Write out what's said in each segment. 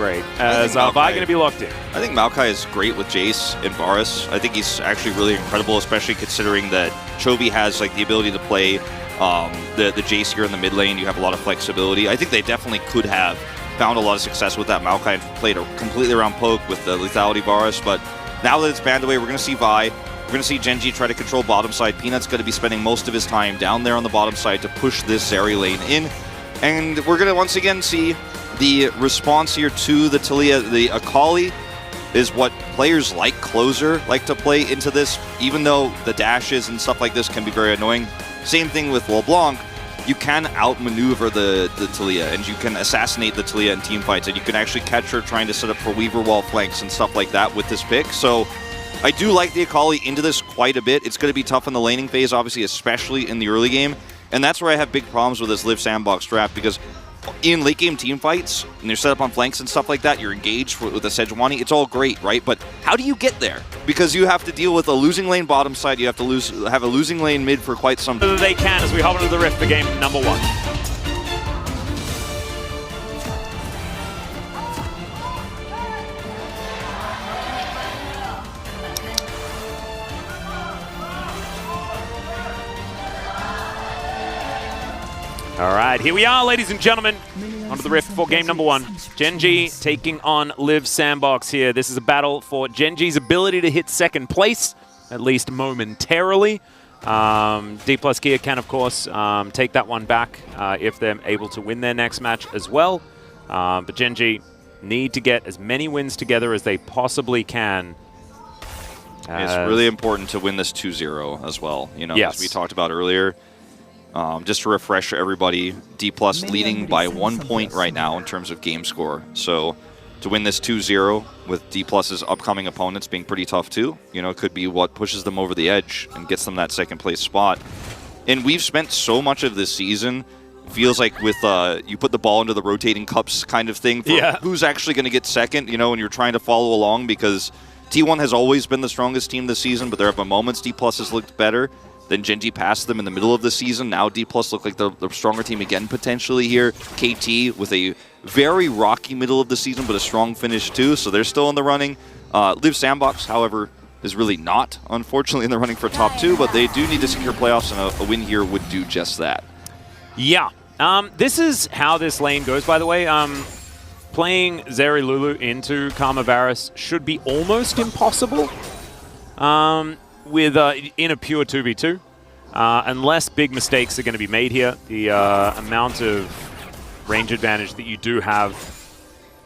great. Is Vi going to be locked in? I think Maokai is great with Jace and Varus. I think he's actually really incredible, especially considering that Chovy has like the ability to play the Jace here in the mid lane. You have a lot of flexibility. I think they definitely could have found a lot of success with that Maokai and played a completely around poke with the lethality Varus. But now that it's banned away, we're going to see Vi. We're going to see Genji try to control bottom side. Peanut's going to be spending most of his time down there on the bottom side to push this Zeri lane in. And we're going to once again see the response here to the Taliyah. The Akali is what players like Closer like to play into this, even though the dashes and stuff like this can be very annoying. Same thing with LeBlanc. You can outmaneuver the Taliyah, and you can assassinate the Taliyah in team fights, and you can actually catch her trying to set up for Weaver wall flanks and stuff like that with this pick. So I do like the Akali into this quite a bit. It's going to be tough in the laning phase, obviously, especially in the early game. And that's where I have big problems with this Live Sandbox draft, because in late game team fights, and you're set up on flanks and stuff like that, you're engaged with a Sejuani, it's all great, right? But how do you get there? Because you have to deal with a losing lane bottom side, you have to have a losing lane mid for quite some time. They can as we hop into the Rift for game number 1. All right, here we are, ladies and gentlemen, onto the Rift for game number 1. Genji taking on Live Sandbox here. This is a battle for Genji's ability to hit second place, at least momentarily. D plus Gear can, of course, take that one back if they're able to win their next match as well. But Genji need to get as many wins together as they possibly can. It's really important to win this 2-0 as well, you know, yes, as we talked about earlier. Just to refresh everybody, D plus leading by 1 point right now in terms of game score. So to win this 2-0 with D plus's upcoming opponents being pretty tough too, you know, could be what pushes them over the edge and gets them that second place spot. And we've spent so much of this season, feels like with you put the ball into the rotating cups kind of thing for who's actually going to get second, you know, and you're trying to follow along, because T1 has always been the strongest team this season, but there have been moments D plus has looked better. Then Genji passed them in the middle of the season. Now D plus look like the stronger team again potentially here. KT with a very rocky middle of the season, but a strong finish too, so they're still in the running. Live Sandbox, however, is really not, unfortunately, in the running for top 2, but they do need to secure playoffs, and a win here would do just that. Yeah. This is how this lane goes, by the way. Playing Zeri Lulu into Karma Varus should be almost impossible. In a pure 2v2, unless big mistakes are going to be made here. The amount of range advantage that you do have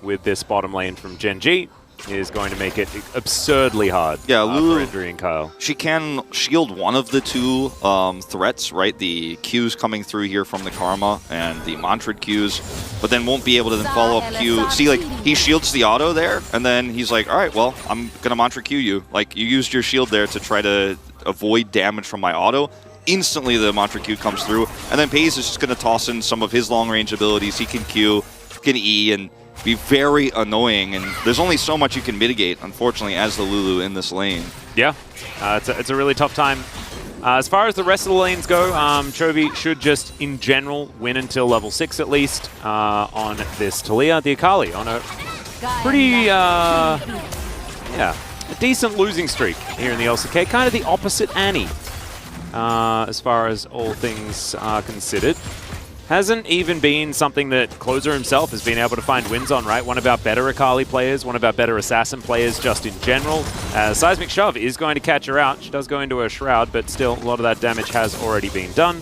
with this bottom lane from Genji is going to make it absurdly hard for Idri and Kyle. She can shield one of the 2 threats, right? The Qs coming through here from the Karma and the Mantrid Qs, but then won't be able to then follow up Q. See, like, he shields the auto there, and then he's like, all right, well, I'm going to Mantra Q you. Like, you used your shield there to try to avoid damage from my auto. Instantly, the Mantra Q comes through, and then Pays is just going to toss in some of his long-range abilities. He can Q, can E, and be very annoying, and there's only so much you can mitigate, unfortunately, as the Lulu in this lane. Yeah, it's a really tough time. As far as the rest of the lanes go, Chovy should just, in general, win until level 6 at least on this Taliyah. The Akali on a pretty, a decent losing streak here in the LCK. Kind of the opposite Annie, as far as all things are considered. Hasn't even been something that Closer himself has been able to find wins on, right? One of our better Akali players, one of our better Assassin players just in general. Seismic Shove is going to catch her out. She does go into a Shroud, but still a lot of that damage has already been done.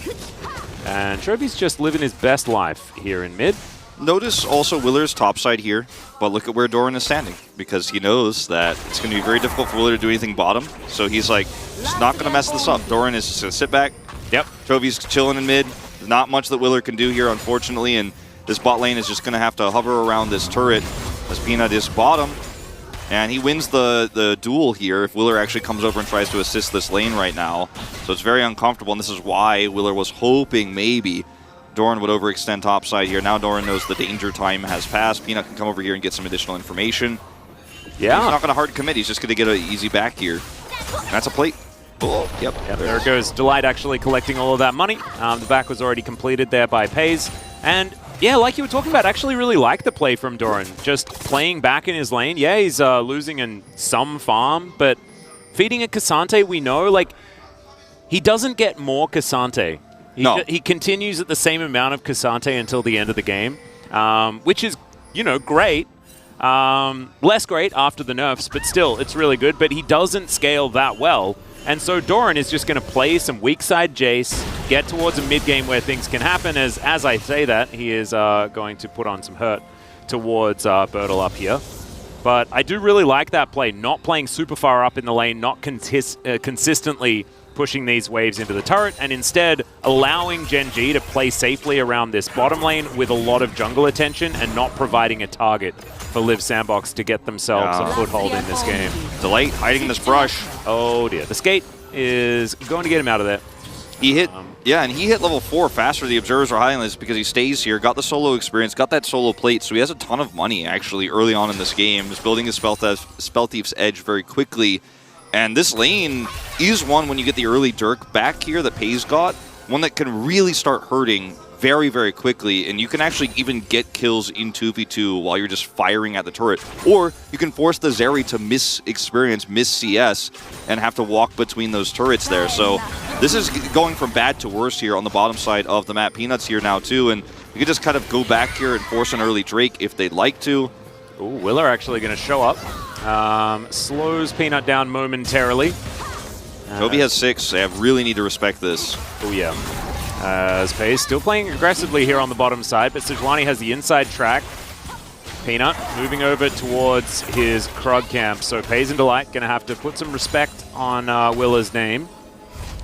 And Chovy's just living his best life here in mid. Notice also Willer's topside here, but look at where Doran is standing, because he knows that it's going to be very difficult for Willer to do anything bottom. So he's like, just not going to mess this up. Doran is just going to sit back. Yep. Chovy's chilling in mid. Not much that Willer can do here, unfortunately, and this bot lane is just going to have to hover around this turret as Peanut is bottom. And he wins the duel here if Willer actually comes over and tries to assist this lane right now. So it's very uncomfortable, and this is why Willer was hoping maybe Doran would overextend topside here. Now Doran knows the danger time has passed. Peanut can come over here and get some additional information. Yeah. He's not going to hard commit. He's just going to get an easy back here. And that's a plate. Oh, yep. There it goes. Delight actually collecting all of that money. The back was already completed there by Pays. And Yeah, like you were talking about, actually really like the play from Doran. Just playing back in his lane. Yeah, he's losing in some farm, but feeding a Cassante, we know, like, he doesn't get more Cassante. He continues at the same amount of Cassante until the end of the game, which is, you know, great. Less great after the nerfs, but still, it's really good. But he doesn't scale that well. And so Doran is just going to play some weak side Jace, get towards a mid-game where things can happen. As I say that, he is going to put on some hurt towards Bertle up here. But I do really like that play, not playing super far up in the lane, not consistently pushing these waves into the turret, and instead allowing Gen G to play safely around this bottom lane with a lot of jungle attention and not providing a target for Liv Sandbox to get themselves a foothold in this game. Delight hiding this brush. Oh dear, the skate is going to get him out of there. He hit, and he hit level 4 faster. The observers are hiding this because he stays here, got the solo experience, got that solo plate, so he has a ton of money actually early on in this game. Is building his Spell Thief's edge very quickly. And this lane is one, when you get the early Dirk back here that Pays got, one that can really start hurting very, very quickly, and you can actually even get kills in 2v2 while you're just firing at the turret. Or you can force the Zeri to miss CS, and have to walk between those turrets there. So this is going from bad to worse here on the bottom side of the map. Peanut's here now too, and you can just kind of go back here and force an early Drake if they'd like to. Ooh, Willer actually going to show up. Slows Peanut down momentarily. Toby has 6. They really need to respect this. Oh yeah. As Pays still playing aggressively here on the bottom side, but Sejuani has the inside track. Peanut moving over towards his Krug camp. So Pays and Delight going to have to put some respect on Willer's name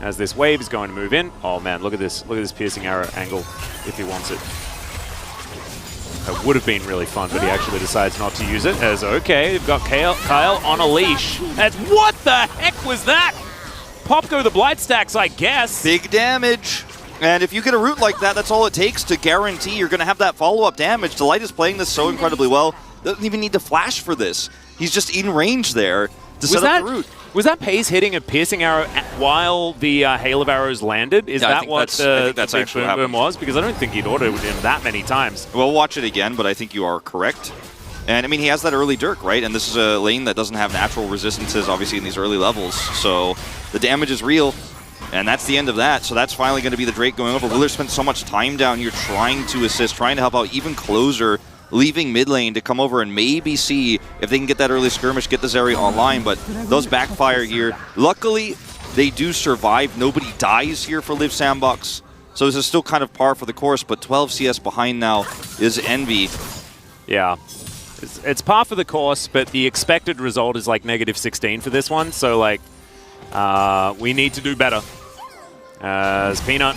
as this wave is going to move in. Oh man, look at this piercing arrow angle if he wants it. It would have been really fun, but he actually decides not to use it. As okay, they've got Kyle on a leash. As what the heck was that? Popko the Blight stacks, I guess. Big damage. And if you get a root like that, that's all it takes to guarantee you're going to have that follow-up damage. Delight is playing this so incredibly well. Doesn't even need to flash for this. He's just in range there to set up the root. Was that Pays hitting a piercing arrow while the hail of arrows landed? Is that what the big boom boom was? Because I don't think he'd autoed him that many times. We'll watch it again, but I think you are correct. And I mean, he has that early Dirk, right? And this is a lane that doesn't have natural resistances, obviously, in these early levels. So the damage is real. And that's the end of that. So that's finally going to be the Drake going over. Willer spent so much time down here trying to assist, trying to help out, even closer, leaving mid lane to come over and maybe see if they can get that early skirmish, get the Zeri online. But those backfire here. Luckily, they do survive. Nobody dies here for Liv Sandbox. So this is still kind of par for the course, but 12 CS behind now is Envy. Yeah. It's par for the course, but the expected result is like -16 for this one. So, like, we need to do better. As Peanut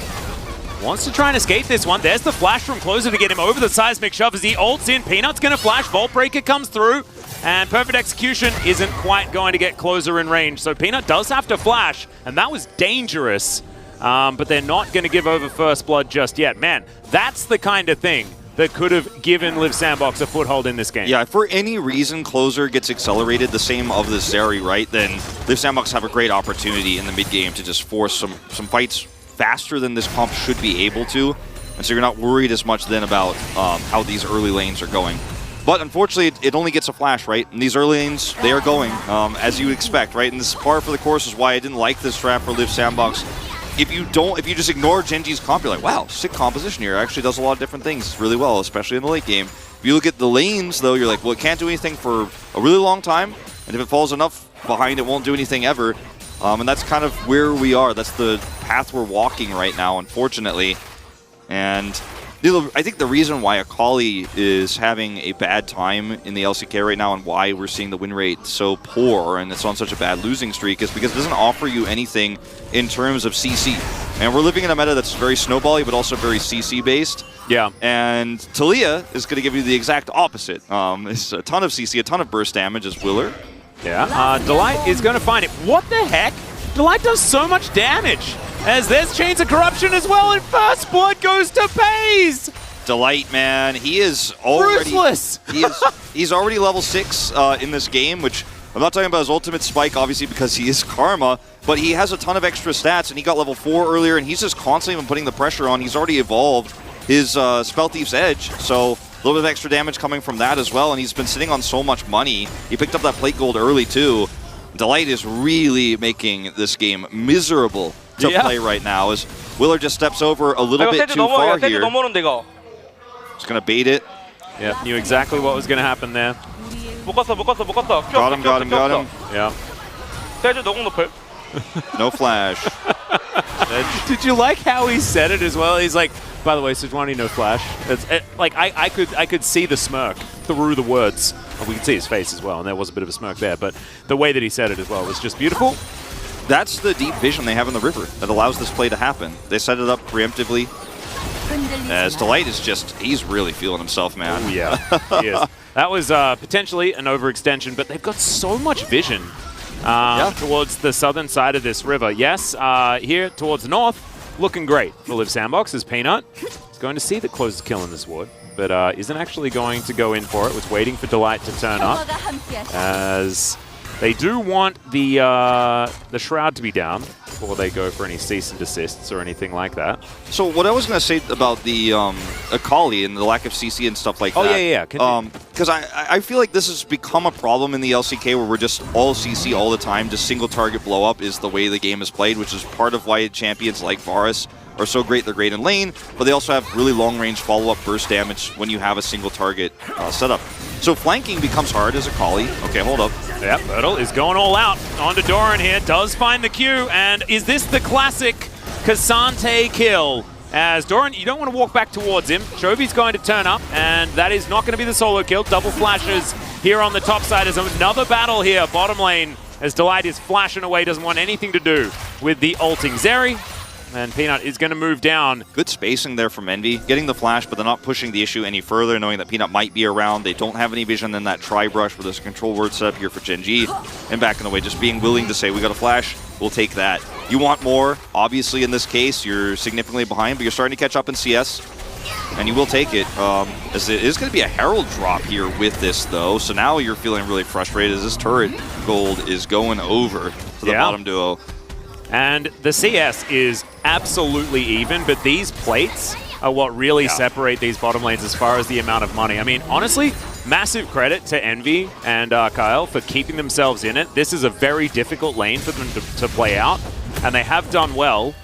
wants to try and escape this one. There's the flash from Closer to get him over the seismic shove as he ults in. Peanut's going to flash. Vault Breaker comes through. And Perfect Execution isn't quite going to get Closer in range. So Peanut does have to flash. And that was dangerous. But they're not going to give over first blood just yet. Man, that's the kind of thing that could have given Liv Sandbox a foothold in this game. Yeah, if for any reason Closer gets accelerated, the same of the Zeri, right, then Liv Sandbox have a great opportunity in the mid-game to just force some fights faster than this comp should be able to. And so you're not worried as much then about how these early lanes are going. But unfortunately, it only gets a flash, right? And these early lanes, they are going as you would expect, right? And this par for the course is why I didn't like this strat for Liv Sandbox. If you just ignore Gen G's comp, you're like, wow, sick composition here. It actually does a lot of different things really well, especially in the late game. If you look at the lanes, though, you're like, well, it can't do anything for a really long time. And if it falls enough behind, it won't do anything ever. And that's kind of where we are. That's the path we're walking right now, unfortunately. And I think the reason why Akali is having a bad time in the LCK right now and why we're seeing the win rate so poor and it's on such a bad losing streak is because it doesn't offer you anything in terms of CC. And we're living in a meta that's very snowbally but also very CC based. Yeah. And Talia is going to give you the exact opposite. It's a ton of CC, a ton of burst damage as Willer. Yeah. Delight is going to find it. What the heck? Delight does so much damage. As there's Chains of Corruption as well, and first blood goes to Pays! Delight, man, he is already... Ruthless! he's already level 6 in this game, which I'm not talking about his ultimate spike, obviously, because he is Karma, but he has a ton of extra stats, and he got level 4 earlier, and he's just constantly been putting the pressure on. He's already evolved, his Spell Thief's Edge, so a little bit of extra damage coming from that as well, and he's been sitting on so much money. He picked up that plate gold early too. Delight is really making this game miserable to play right now as Willer just steps over a little bit too far here. Just going to bait it. Yeah, knew exactly what was going to happen there. Got him. Yeah. No flash. Did you like how he said it as well? He's like, by the way, Sejuani, no flash. Like I could see the smirk through the words. Well, we could see his face as well, and there was a bit of a smirk there. But the way that he said it as well was just beautiful. That's the deep vision they have in the river that allows this play to happen. They set it up preemptively. As Delight is just, he's really feeling himself, man. Ooh, yeah, he is. That was potentially an overextension, but they've got so much vision towards the southern side of this river. Yes, here towards the north, looking great for Liv Sandbox as Peanut is going to see the closest kill in this ward, but isn't actually going to go in for it. Was waiting for Delight to turn up, as they do want the Shroud to be down before they go for any cease and desists or anything like that. So what I was going to say about the Akali and the lack of CC and stuff like that. Oh, yeah. Because I feel like this has become a problem in the LCK where we're just all CC all the time. Just single target blow up is the way the game is played, which is part of why champions like Varus are so great. They're great in lane, but they also have really long-range follow-up burst damage when you have a single target setup. So flanking becomes hard as Akali. Okay, hold up. Yeah, Bertel is going all out onto Doran here. Does find the Q, and is this the classic K'Sante kill? As Doran, you don't want to walk back towards him. Chovy's going to turn up, and that is not going to be the solo kill. Double flashes here on the top side as another battle here, bottom lane, as Delight is flashing away, doesn't want anything to do with the ulting Zeri. And Peanut is going to move down. Good spacing there from Envy. Getting the flash, but they're not pushing the issue any further, knowing that Peanut might be around. They don't have any vision in that tri-brush where there's a control word set up here for Gen G. And back in the way, just being willing to say, we got a flash, we'll take that. You want more. Obviously, in this case, you're significantly behind, but you're starting to catch up in CS. And you will take it. As it is going to be a Herald drop here with this, though. So now you're feeling really frustrated as this turret gold is going over to the bottom duo. And the CS is absolutely even, but these plates are what really separate these bottom lanes as far as the amount of money. I mean, honestly, massive credit to Envy and Kyle for keeping themselves in it. This is a very difficult lane for them to play out, and they have done well.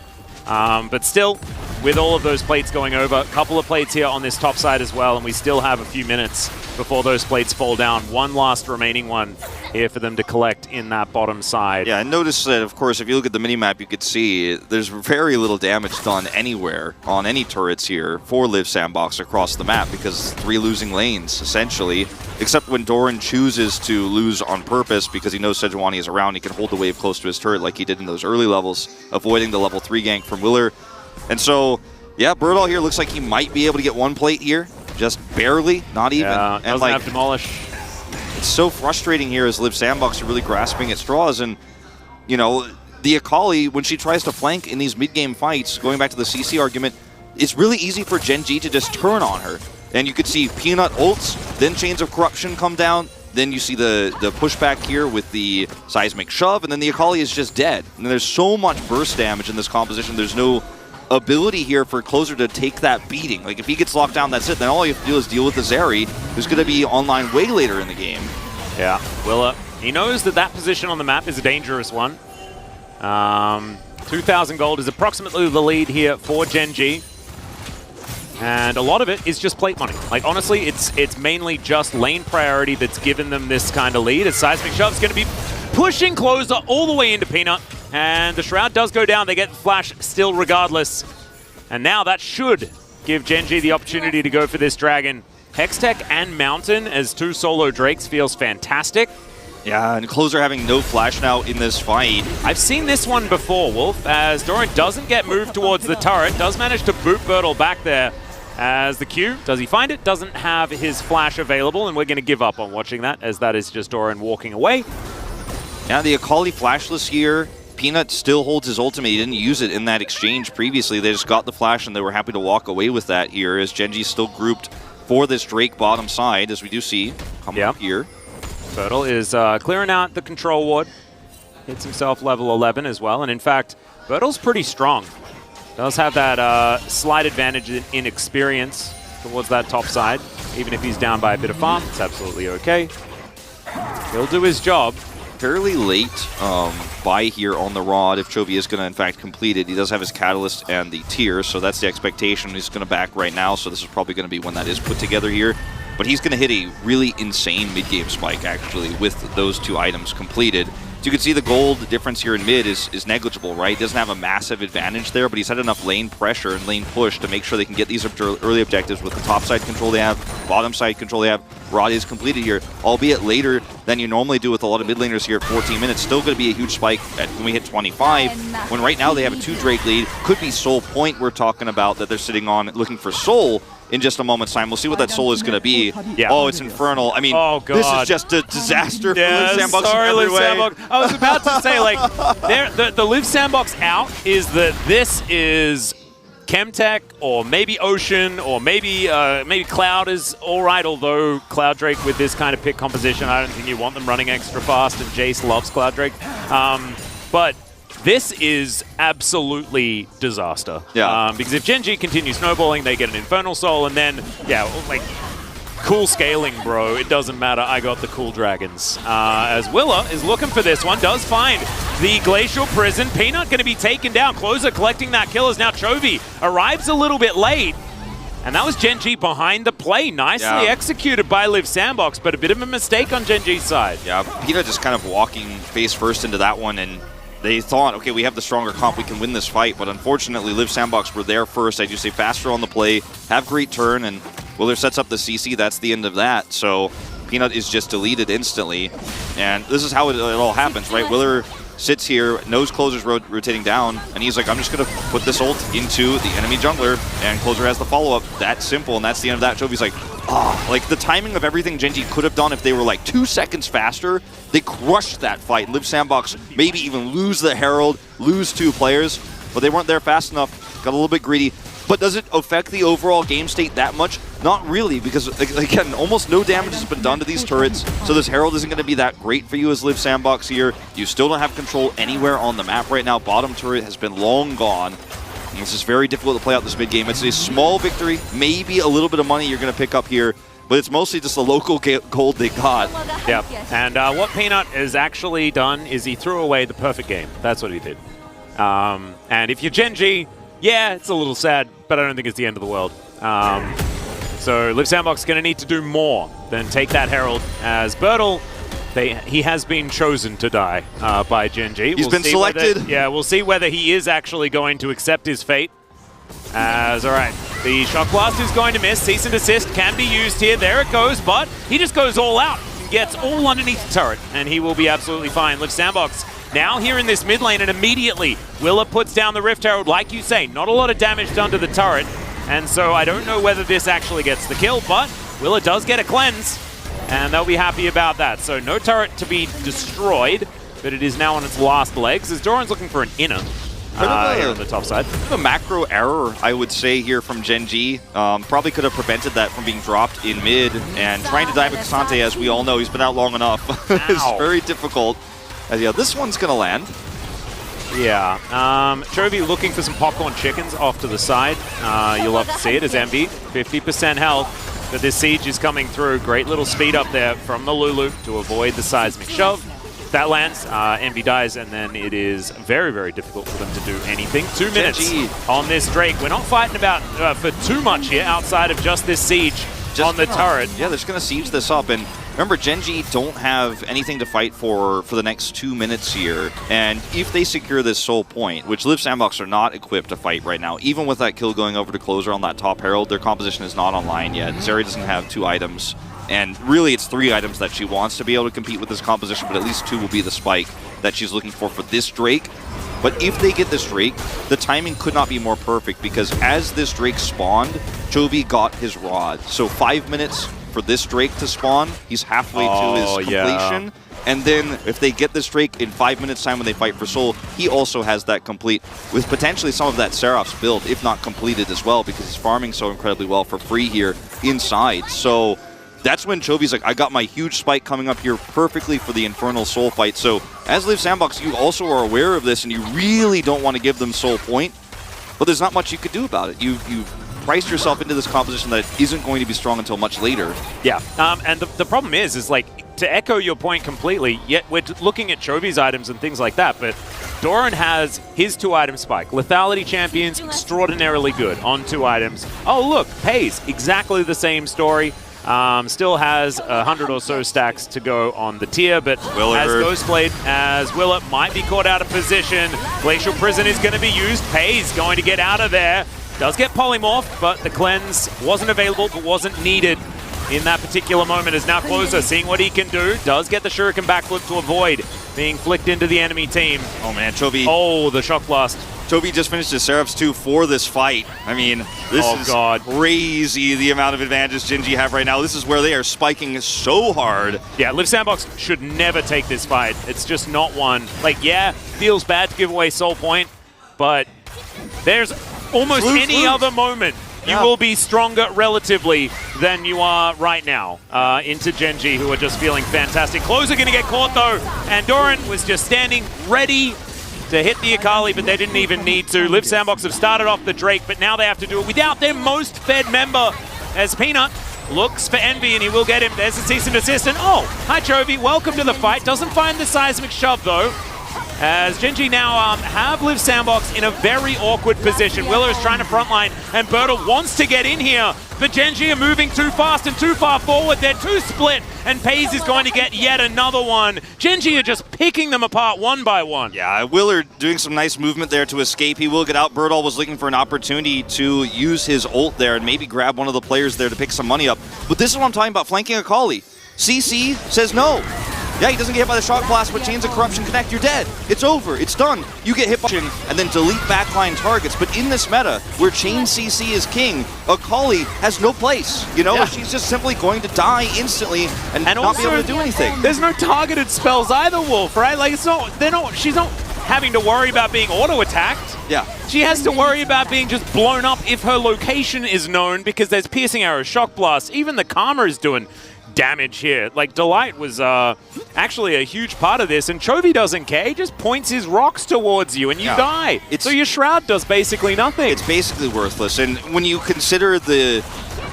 But still, with all of those plates going over, a couple of plates here on this top side as well, and we still have a few minutes before those plates fall down. One last remaining one here for them to collect in that bottom side. Yeah, and notice that, of course, if you look at the minimap, you could see there's very little damage done anywhere on any turrets here for Liv Sandbox across the map because 3 losing lanes, essentially, except when Doran chooses to lose on purpose because he knows Sejuani is around. He can hold the wave close to his turret like he did in those early levels, avoiding the level 3 gank from Willer. And so, yeah, Birdall here looks like he might be able to get one plate here. Just barely, not even. And doesn't have Demolish. It's so frustrating here as Liv Sandbox are really grasping at straws. And, you know, the Akali, when she tries to flank in these mid-game fights, going back to the CC argument, it's really easy for Gen G to just turn on her. And you could see Peanut ults, then Chains of Corruption come down, then you see the pushback here with the Seismic Shove, and then the Akali is just dead. And there's so much burst damage in this composition, there's no ability here for Closer to take that beating. Like, if he gets locked down, that's it. Then all you have to do is deal with the Zeri, who's going to be online way later in the game. Yeah, Willa, he knows that that position on the map is a dangerous one. 2,000 gold is approximately the lead here for Gen G. And a lot of it is just plate money. Like, honestly, it's mainly just lane priority that's given them this kind of lead. As Seismic Shove's going to be pushing Closer all the way into Peanut. And the Shroud does go down. They get the flash still regardless. And now that should give Gen G the opportunity to go for this Dragon. Hextech and Mountain as 2 solo Drakes feels fantastic. Yeah, and Closer having no flash now in this fight. I've seen this one before, Wolf, as Doran doesn't get moved towards the turret. Does manage to boot Bertle back there as the Q. Does he find it? Doesn't have his flash available, and we're going to give up on watching that, as that is just Doran walking away. Yeah, the Akali flashless here. Peanut still holds his ultimate. He didn't use it in that exchange previously. They just got the flash and they were happy to walk away with that here as Gen G's still grouped for this Drake bottom side, as we do see coming up here. Bertle is clearing out the control ward. Hits himself level 11 as well. And in fact, Bertle's pretty strong. Does have that slight advantage in experience towards that top side. Even if he's down by a bit of farm, it's absolutely okay. He'll do his job. Fairly late buy here on the Rod if Chovy is going to, in fact, complete it. He does have his Catalyst and the Tier, so that's the expectation. He's going to back right now, so this is probably going to be when that is put together here. But he's going to hit a really insane mid-game spike, actually, with those two items completed. So you can see the gold difference here in mid is negligible, right? He doesn't have a massive advantage there, but he's had enough lane pressure and lane push to make sure they can get these early objectives with the top side control they have, bottom side control they have. Rod is completed here, albeit later than you normally do with a lot of mid laners here at 14 minutes. Still going to be a huge spike when we hit 25, when right now they have a 2 Drake lead. Could be Soul Point we're talking about that they're sitting on, looking for Soul in just a moment's time. We'll see what that Soul is going to be. Yeah. Oh, it's Infernal. I mean, this is just a disaster for Live Sandbox sorry, in every Live way. Sandbox. I was about to say, like, the Live Sandbox out is that this is Chemtech or maybe Ocean or maybe Cloud is all right, although Cloud Drake with this kind of pick composition, I don't think you want them running extra fast, and Jace loves Cloud Drake. But this is absolutely disaster. Yeah. Because if Gen G continues snowballing, they get an Infernal Soul, and then, yeah, like, cool scaling, bro. It doesn't matter. I got the cool dragons. As Willa is looking for this one, does find the Glacial Prison. Peanut going to be taken down. Closer collecting that kill as now Chovy arrives a little bit late. And that was Gen G behind the play. Nicely executed by Live Sandbox, but a bit of a mistake on Gen G's side. Yeah, Peanut just kind of walking face first into that one, and they thought, okay, we have the stronger comp, we can win this fight, but unfortunately Live Sandbox were there first. As you say, faster on the play, have great turn, and Willer sets up the CC. That's the end of that. So Peanut is just deleted instantly, and this is how it all happens, right? Willer sits here, knows Closer's rotating down, and he's like, I'm just going to put this ult into the enemy jungler, and Closer has the follow-up. That's simple, and that's the end of that. Jovi's like, like the timing of everything Gen G could have done if they were like 2 seconds faster, they crushed that fight. Live Sandbox maybe even lose the Herald, lose 2 players, but they weren't there fast enough, got a little bit greedy. But does it affect the overall game state that much? Not really, because, again, almost no damage has been done to these turrets, so this Herald isn't going to be that great for you as Live Sandbox here. You still don't have control anywhere on the map right now. Bottom turret has been long gone. And this is very difficult to play out this mid-game. It's a small victory, maybe a little bit of money you're going to pick up here, but it's mostly just the local gold they got. Yeah, and what Peanut has actually done is he threw away the perfect game. That's what he did. And if you're Gen G, yeah, it's a little sad, but I don't think it's the end of the world. So Live Sandbox is going to need to do more than take that Herald, as Bertle, he has been chosen to die by Gen G. He's been selected. We'll see whether he is actually going to accept his fate. All right, the Shock Blast is going to miss. Cease and Desist can be used here. There it goes, but he just goes all out and gets all underneath the turret, and he will be absolutely fine. Live Sandbox now here in this mid lane, and immediately Willa puts down the Rift Herald. Like you say, not a lot of damage done to the turret, and so I don't know whether this actually gets the kill, but Willa does get a cleanse, and they'll be happy about that. So no turret to be destroyed, but it is now on its last legs, as Doran's looking for an inner here on the top side. A macro error, I would say, here from Gen G. Probably could have prevented that from being dropped in mid, and trying to dive at Cassante, as we all know, he's been out long enough. It's very difficult. Yeah, this one's going to land. Yeah. Chovy looking for some popcorn chickens off to the side. You'll love to see it as Envy, 50% health. But this siege is coming through. Great little speed up there from the Lulu to avoid the seismic shove. That lands, Envy dies, and then it is very, very difficult for them to do anything. 2 minutes on this Drake. We're not fighting about for too much here outside of just this siege on the turret. Yeah, they're just going to siege this up. And remember, Gen G don't have anything to fight for the next 2 minutes here. And if they secure this Soul Point, which Live Sandbox are not equipped to fight right now, even with that kill going over to Closer on that top Herald, their composition is not online yet. Zeri doesn't have 2 items. And really, it's 3 items that she wants to be able to compete with this composition, but at least 2 will be the spike that she's looking for this Drake. But if they get this Drake, the timing could not be more perfect, because as this Drake spawned, Chovy got his Rod. So 5 minutes for this Drake to spawn, he's halfway to his completion. Yeah. And then if they get this Drake in 5 minutes time when they fight for Soul, he also has that complete, with potentially some of that Seraph's build, if not completed as well, because he's farming so incredibly well for free here inside. So that's when Chovy's like, I got my huge spike coming up here perfectly for the Infernal Soul fight. So as Live Sandbox, you also are aware of this, and you really don't want to give them Soul Point. but there's not much you could do about it. You've priced yourself into this composition that isn't going to be strong until much later. Yeah, and the problem is like, to echo your point completely, yet we're looking at Chovy's items and things like that, but Doran has his 2-item spike. Lethality Champions, extraordinarily good on 2 items. Oh, look, Pays, exactly the same story. Still has 100 or so stacks to go on the tier, but as Ghostblade, as Willa might be caught out of position, Glacial Prison is going to be used. Pays going to get out of there. Does get polymorphed, but the cleanse wasn't available, but wasn't needed in that particular moment. Is now Closer, seeing what he can do. Does get the Shuriken backflip to avoid being flicked into the enemy team. Oh man, Chovy. Oh, the Shock Blast. Chovy just finished his Seraphs 2 for this fight. I mean, this is crazy, the amount of advantages Gen G have right now. This is where they are spiking so hard. Yeah, Liv Sandbox should never take this fight. It's just not one. Like, yeah, feels bad to give away Soul Point, but there's almost any other moment you will be stronger relatively than you are right now into Gen G, who are just feeling fantastic. Closer going to get caught, though, and Doran was just standing ready to hit the Akali, but they didn't even need to. Liv Sandbox have started off the Drake, but now they have to do it without their most fed member, as Peanut looks for Envy, and he will get him. There's a cease and desist, and oh, hi Chovy, welcome to the fight. Doesn't find the seismic shove, though, as Gen G now have Liv Sandbox in a very awkward position. Willow is trying to frontline, and Bertle wants to get in here, but Gen G are moving too fast and too far forward. They're too split, and Pays is going to get yet another one. Gen G are just picking them apart one by one. Yeah, Willard doing some nice movement there to escape. He will get out. Bertle was looking for an opportunity to use his ult there and maybe grab one of the players there to pick some money up. But this is what I'm talking about, flanking Akali. CC says no. Yeah, he doesn't get hit by the Shock Blast, but Chains of Corruption connect, you're dead. It's over, it's done. You get hit by and then delete backline targets. But in this meta, where Chain CC is king, Akali has no place. You know, she's just simply going to die instantly and not also be able to do anything. There's no targeted spells either, Wolf, right? Like, she's not having to worry about being auto-attacked. Yeah. She has to worry about being just blown up if her location is known, because there's Piercing Arrow, Shock Blast, even the Karma is doing damage here. Like, Delight was actually a huge part of this, and Chovy doesn't care. He just points his rocks towards you and you die. So your Shroud does basically nothing. It's basically worthless, and when you consider the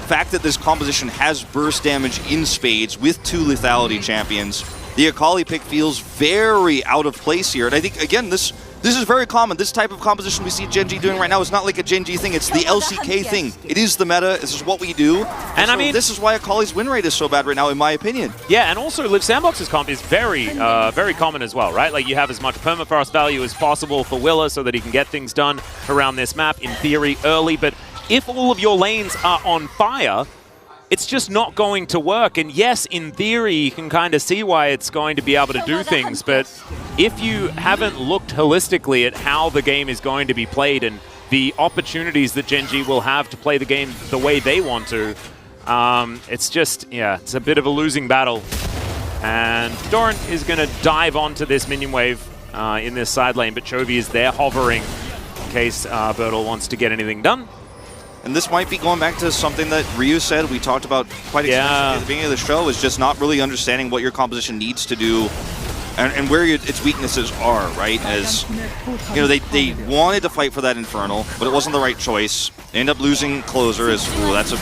fact that this composition has burst damage in spades with 2 lethality champions, the Akali pick feels very out of place here. And I think, again, this is very common. This type of composition we see Gen G doing right now is not like a Gen G thing. It's the LCK thing. It is the meta. This is what we do. And so I mean, this is why Akali's win rate is so bad right now, in my opinion. Yeah, and also Liv Sandbox's comp is very, very common as well, right? Like, you have as much permafrost value as possible for Willa so that he can get things done around this map, in theory, early. But if all of your lanes are on fire, it's just not going to work. And yes, in theory, you can kind of see why it's going to be able to do things, but if you haven't looked holistically at how the game is going to be played and the opportunities that Gen G will have to play the game the way they want to, it's just, yeah, it's a bit of a losing battle. And Doran is going to dive onto this minion wave in this side lane, but Chovy is there hovering in case Bertle wants to get anything done. And this might be going back to something that Ryu said, we talked about quite extensively at the beginning of the show, is just not really understanding what your composition needs to do and where its weaknesses are, right? As, you know, they wanted to fight for that Infernal, but it wasn't the right choice. They end up losing Closer as, ooh, that's a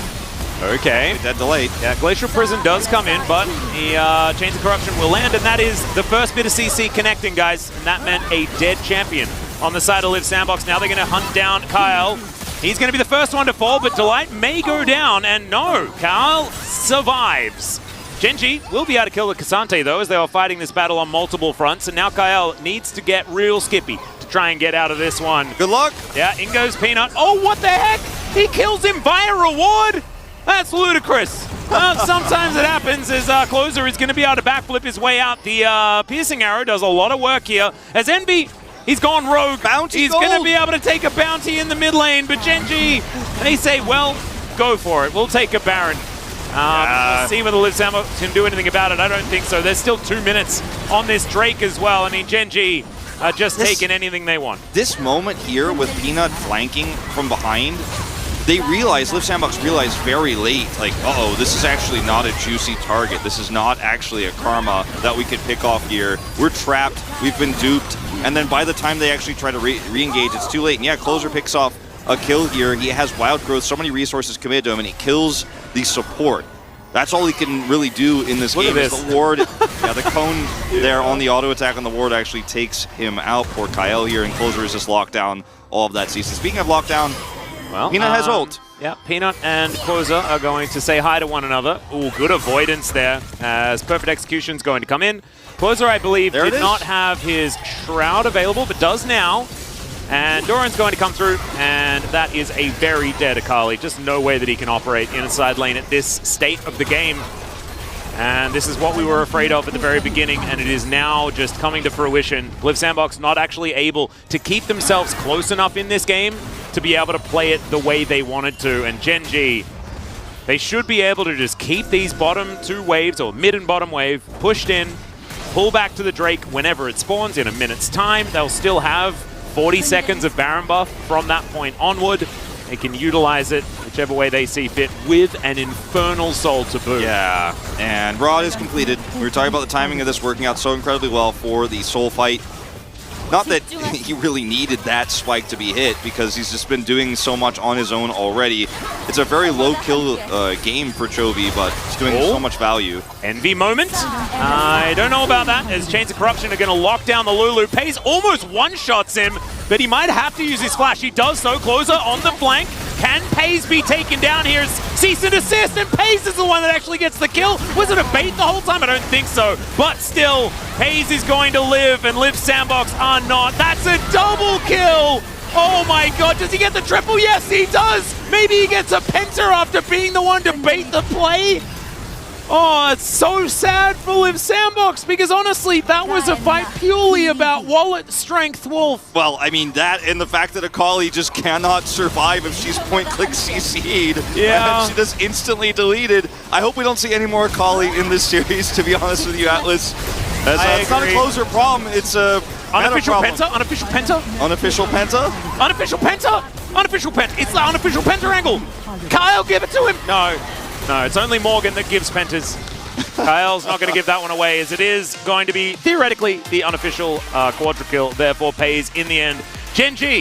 dead delay. Yeah, Glacial Prison does come in, but the Chains of Corruption will land, and that is the first bit of CC connecting, guys. And that meant a dead champion on the side of Liv Sandbox. Now they're going to hunt down Kyle. He's going to be the first one to fall, but Delight may go down, and no, Kyle survives. Gen G will be able to kill the Cassante, though, as they are fighting this battle on multiple fronts, and now Kyle needs to get real skippy to try and get out of this one. Good luck. Yeah, in goes Peanut. Oh, what the heck? He kills him via reward? That's ludicrous. Sometimes it happens as Closer is going to be able to backflip his way out. The Piercing Arrow does a lot of work here, as Envy, he's gone rogue. He's going to be able to take a bounty in the mid lane, but Gen G, they say, well, go for it. We'll take a Baron. We'll see whether Liv Sandbox can do anything about it. I don't think so. There's still 2 minutes on this Drake as well. I mean, Gen G are just taking anything they want. This moment here with Peanut flanking from behind, they realized, Liv Sandbox realized very late, like, uh-oh, this is actually not a juicy target. This is not actually a Karma that we could pick off here. We're trapped. We've been duped. And then by the time they actually try to re-engage, it's too late. And yeah, Closer picks off a kill here. He has Wild Growth, so many resources committed to him, and he kills the support. That's all he can really do in this game. Is the ward, yeah, the cone there on the auto attack on the ward actually takes him out. Poor Kyle here, and Closer is just locked down all of that season. Speaking of lockdown, well, Peanut has ult. Yeah, Peanut and Closer are going to say hi to one another. Ooh, good avoidance there as Perfect Execution's going to come in. Closer, I believe, did not have his Shroud available, but does now. And Doran's going to come through, and that is a very dead Akali. Just no way that he can operate in a side lane at this state of the game. And this is what we were afraid of at the very beginning, and it is now just coming to fruition. Liv Sandbox not actually able to keep themselves close enough in this game to be able to play it the way they wanted to. And Gen G, they should be able to just keep these bottom two waves, or mid and bottom wave, pushed in, pull back to the Drake whenever it spawns in a minute's time. They'll still have 40 seconds of Baron buff from that point onward. They can utilize it whichever way they see fit with an Infernal Soul to boot. Yeah, and Rod is completed. We were talking about the timing of this working out so incredibly well for the Soul fight. Not that he really needed that spike to be hit, because he's just been doing so much on his own already. It's a very low kill game for Chovy, but he's doing so much value. Envy moment. I don't know about that, as Chains of Corruption are going to lock down the Lulu. Pays almost one-shots him, but he might have to use his flash. He does so. Closer on the flank. Can Pays be taken down here? Cease and desist, and Pays is the one that actually gets the kill. Was it a bait the whole time? I don't think so. But still, Pays is going to live, and Liv Sandbox are not. That's a double kill! Oh my god, does he get the triple? Yes, he does! Maybe he gets a penta after being the one to bait the play? Oh, it's so sad for Liv Sandbox, because honestly, that was a fight purely about wallet strength, Wolf. Well, I mean, that and the fact that Akali just cannot survive if she's point-click CC'd. Yeah. And she just instantly deleted. I hope we don't see any more Akali in this series, to be honest with you, Atlas. It's not a Closer problem, it's a unofficial penta? Unofficial penta? Unofficial penta? Unofficial penta? Unofficial penta. It's the unofficial penta angle. Kyle, give it to him. No. No, it's only Morgan that gives pentas. Kyle's not going to give that one away, as it is going to be, theoretically, the unofficial quadra kill, therefore Pays in the end. Gen G